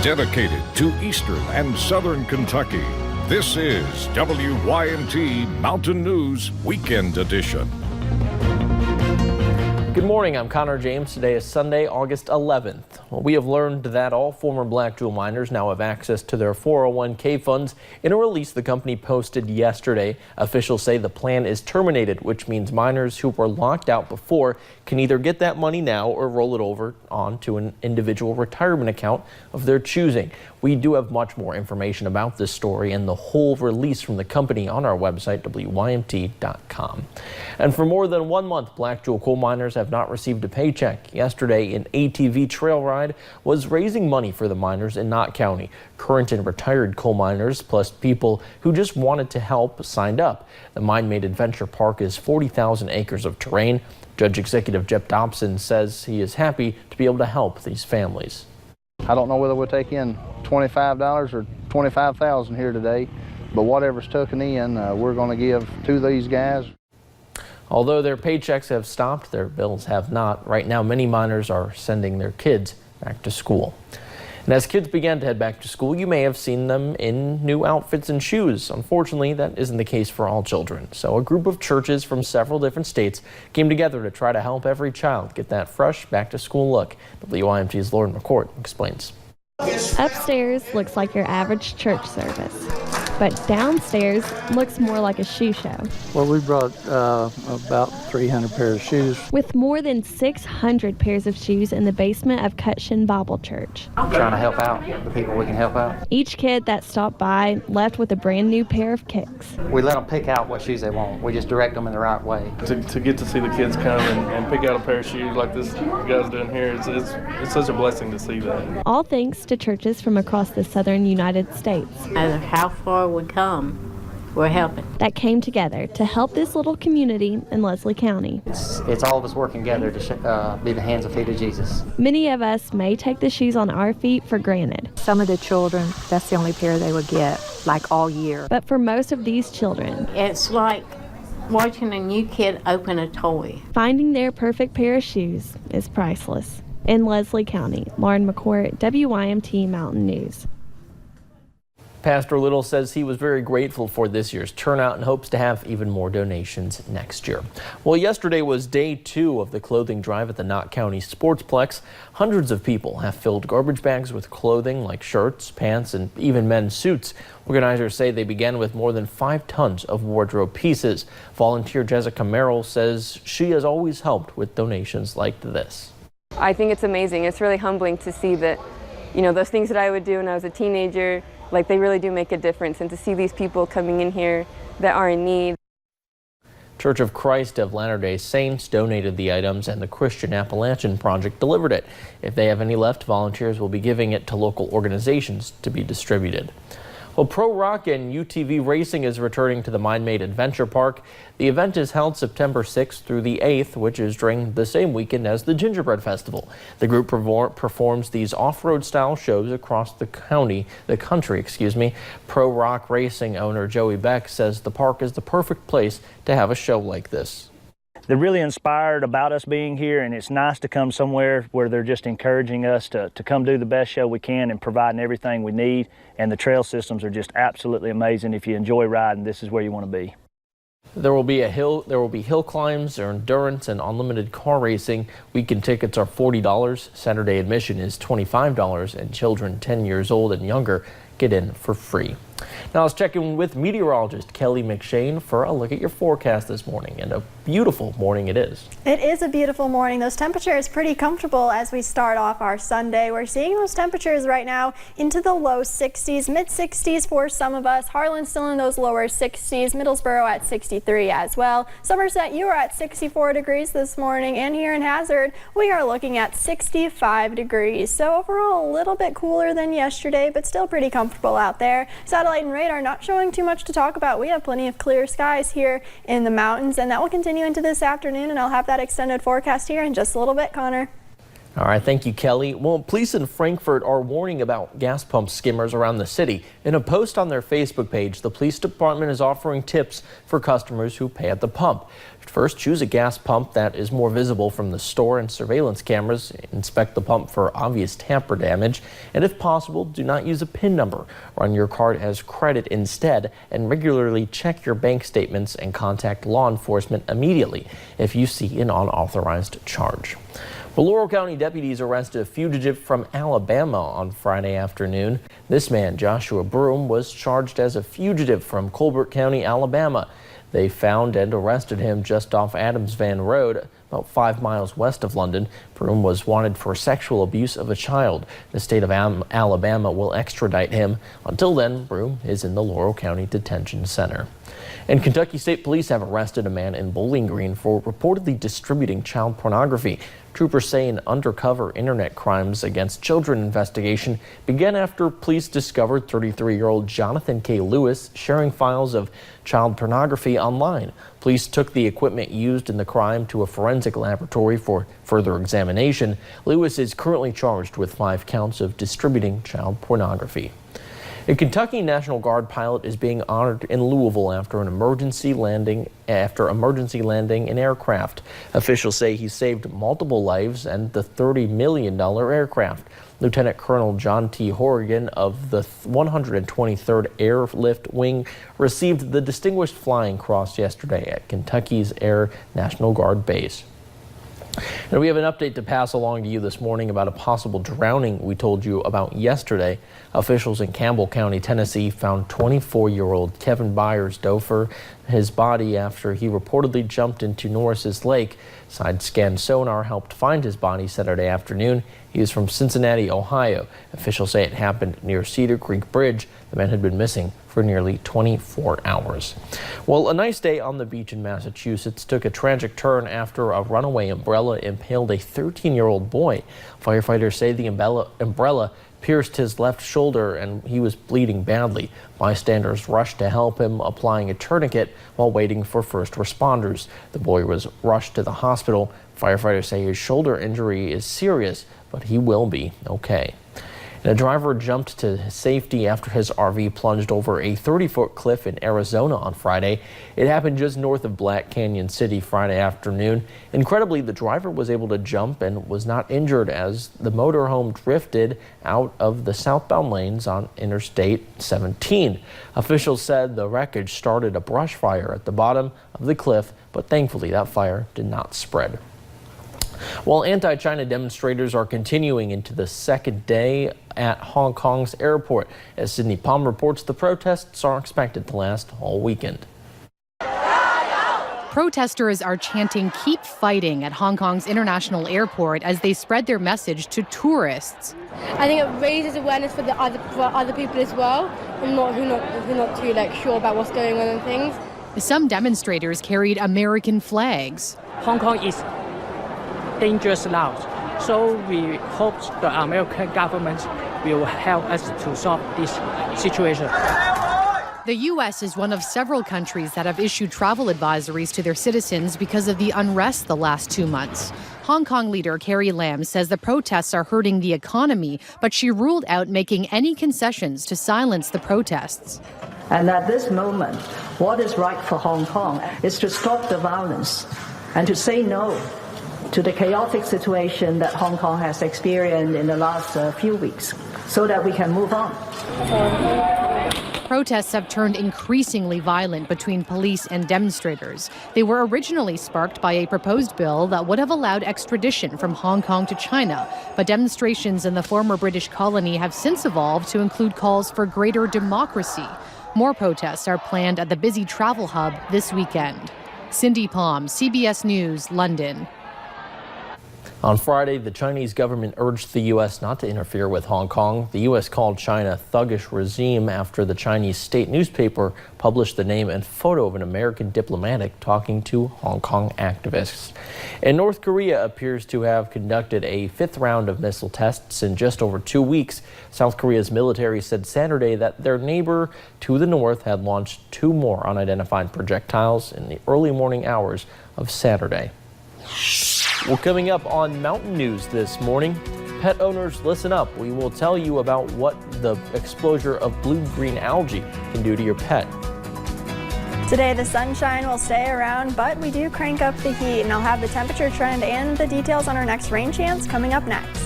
Dedicated to Eastern and Southern Kentucky, this is WYMT Mountain News Weekend Edition. Good morning, I'm Connor James. Today is Sunday, August 11th. Well, we have learned that all former Black Jewel miners now have access to their 401k funds in a release the company posted yesterday. Officials say the plan is terminated, which means miners who were locked out before can either get that money now or roll it over onto an individual retirement account of their choosing. We do have much more information about this story and the whole release from the company on our website, WYMT.com. And for more than 1 month, Black Jewel coal miners have not received a paycheck. Yesterday, an ATV trail ride was raising money for the miners in Knott County. Current and retired coal miners, plus people who just wanted to help, signed up. The Mine-Made Adventure Park is 40,000 acres of terrain. Judge Executive Jeff Dobson says he is happy to be able to help these families. I don't know whether we'll take in $25 or $25,000 here today, but whatever's taken in, we're going to give to these guys. Although their paychecks have stopped, their bills have not. Right now, many miners are sending their kids back to school. And as kids began to head back to school, you may have seen them in new outfits and shoes. Unfortunately, that isn't the case for all children. So a group of churches from several different states came together to try to help every child get that fresh back to school look. WYMT's Lauren McCourt explains. Upstairs looks like your average church service, but downstairs looks more like a shoe show. Well, we brought about 300 pairs of shoes. With more than 600 pairs of shoes in the basement of Cutchin Bible Church. Trying to help out the people we can help out. Each kid that stopped by left with a brand new pair of kicks. We let them pick out what shoes they want. We just direct them in the right way. To get to see the kids come and pick out a pair of shoes like this guy's doing here, it's such a blessing to see that. All thanks to churches from across the southern United States. No matter how far we come, we're helping. That came together to help this little community in Leslie County. It's all of us working together to be the hands and feet of Jesus. Many of us may take the shoes on our feet for granted. Some of the children, that's the only pair they would get, like all year. But for most of these children, it's like watching a new kid open a toy. Finding their perfect pair of shoes is priceless. In Leslie County, Lauren McCourt, WYMT Mountain News. Pastor Little says he was very grateful for this year's turnout and hopes to have even more donations next year. Well, yesterday was day 2 of the clothing drive at the Knott County Sportsplex. Hundreds of people have filled garbage bags with clothing like shirts, pants, and even men's suits. Organizers say they began with more than 5 tons of wardrobe pieces. Volunteer Jessica Merrill says she has always helped with donations like this. I think it's amazing. It's really humbling to see that, those things that I would do when I was a teenager, like they really do make a difference, and to see these people coming in here that are in need. Church of Christ of Latter-day Saints donated the items and the Christian Appalachian Project delivered it. If they have any left, volunteers will be giving it to local organizations to be distributed. Well, Pro Rock and UTV racing is returning to the Mine-Made Adventure Park. The event is held September 6th through the 8th, which is during the same weekend as the Gingerbread Festival. The group performs these off-road style shows across the country. Pro Rock racing owner Joey Beck says the park is the perfect place to have a show like this. They're really inspired about us being here, and it's nice to come somewhere where they're just encouraging us to come do the best show we can and providing everything we need. And the trail systems are just absolutely amazing. If you enjoy riding, this is where you want to be. There will be hill climbs or endurance and unlimited car racing. Weekend tickets are $40. Saturday admission is $25, and children 10 years old and younger get in for free. Now let's check in with meteorologist Kelly McShane for a look at your forecast this morning, and a beautiful morning it is. It is a beautiful morning. Those temperatures pretty comfortable as we start off our Sunday. We're seeing those temperatures right now into the low 60s, mid 60s for some of us. Harlan still in those lower 60s, Middlesboro at 63 as well. Somerset, you are at 64 degrees this morning, and here in Hazard we are looking at 65 degrees. So overall a little bit cooler than yesterday, but still pretty comfortable out there. Satellite and radar not showing too much to talk about. We have plenty of clear skies here in the mountains, and that will continue into this afternoon, and I'll have that extended forecast here in just a little bit, Connor. All right, thank you, Kelly. Well, police in Frankfurt are warning about gas pump skimmers around the city. In a post on their Facebook page, the police department is offering tips for customers who pay at the pump. First, choose a gas pump that is more visible from the store and surveillance cameras. Inspect the pump for obvious tamper damage. And if possible, do not use a PIN number. Run your card as credit instead, and regularly check your bank statements and contact law enforcement immediately if you see an unauthorized charge. Well, Laurel County deputies arrested a fugitive from Alabama on Friday afternoon. This man, Joshua Broom, was charged as a fugitive from Colbert County, Alabama. They found and arrested him just off Adams Van Road, about 5 miles west of London. Broom was wanted for sexual abuse of a child. The state of Alabama will extradite him. Until then, Broom is in the Laurel County Detention Center. And Kentucky State Police have arrested a man in Bowling Green for reportedly distributing child pornography. Troopers say an undercover internet crimes against children investigation began after police discovered 33-year-old Jonathan K. Lewis sharing files of child pornography online. Police took the equipment used in the crime to a forensic laboratory for further examination. Lewis is currently charged with 5 counts of distributing child pornography. A Kentucky National Guard pilot is being honored in Louisville after emergency landing an aircraft. Officials say he saved multiple lives and the $30 million aircraft. Lieutenant Colonel John T. Horrigan of the 123rd Airlift Wing received the Distinguished Flying Cross yesterday at Kentucky's Air National Guard Base. And we have an update to pass along to you this morning about a possible drowning we told you about yesterday. Officials in Campbell County, Tennessee found 24-year-old Kevin Byers-Dofer, his body after he reportedly jumped into Norris's Lake. Side scan sonar helped find his body Saturday afternoon. He is from Cincinnati, Ohio. Officials say it happened near Cedar Creek Bridge. The man had been missing for nearly 24 hours. Well, a nice day on the beach in Massachusetts took a tragic turn after a runaway umbrella impaled a 13-year-old boy. Firefighters say the umbrella pierced his left shoulder and he was bleeding badly. Bystanders rushed to help him, applying a tourniquet while waiting for first responders. The boy was rushed to the hospital. Firefighters say his shoulder injury is serious, but he will be okay. And a driver jumped to safety after his RV plunged over a 30-foot cliff in Arizona on Friday. It happened just north of Black Canyon City Friday afternoon. Incredibly, the driver was able to jump and was not injured as the motorhome drifted out of the southbound lanes on Interstate 17. Officials said the wreckage started a brush fire at the bottom of the cliff, but thankfully that fire did not spread. While anti-China demonstrators are continuing into the second day at Hong Kong's airport. As Sydney Palm reports, the protests are expected to last all weekend. Protesters are chanting "Keep fighting" at Hong Kong's international airport as they spread their message to tourists. I think it raises awareness for other people as well, and who are not too sure about what's going on and things. Some demonstrators carried American flags. Hong Kong is dangerous now, so we hope the American government will help us to solve this situation. The U.S. is one of several countries that have issued travel advisories to their citizens because of the unrest the last 2 months. Hong Kong leader Carrie Lam says the protests are hurting the economy, but she ruled out making any concessions to silence the protests. And at this moment, what is right for Hong Kong is to stop the violence and to say no to the chaotic situation that Hong Kong has experienced in the last few weeks, so that we can move on. Protests have turned increasingly violent between police and demonstrators. They were originally sparked by a proposed bill that would have allowed extradition from Hong Kong to China, but demonstrations in the former British colony have since evolved to include calls for greater democracy. More protests are planned at the busy travel hub this weekend. Cindy Palm, CBS News, London. On Friday, the Chinese government urged the U.S. not to interfere with Hong Kong. The U.S. called China a thuggish regime after the Chinese state newspaper published the name and photo of an American diplomat talking to Hong Kong activists. And North Korea appears to have conducted a 5th round of missile tests in just over 2 weeks. South Korea's military said Saturday that their neighbor to the north had launched 2 more unidentified projectiles in the early morning hours of Saturday. Well, coming up on Mountain News this morning, pet owners, listen up. We will tell you about what the exposure of blue-green algae can do to your pet. Today the sunshine will stay around, but we do crank up the heat, and I'll have the temperature trend and the details on our next rain chance coming up next.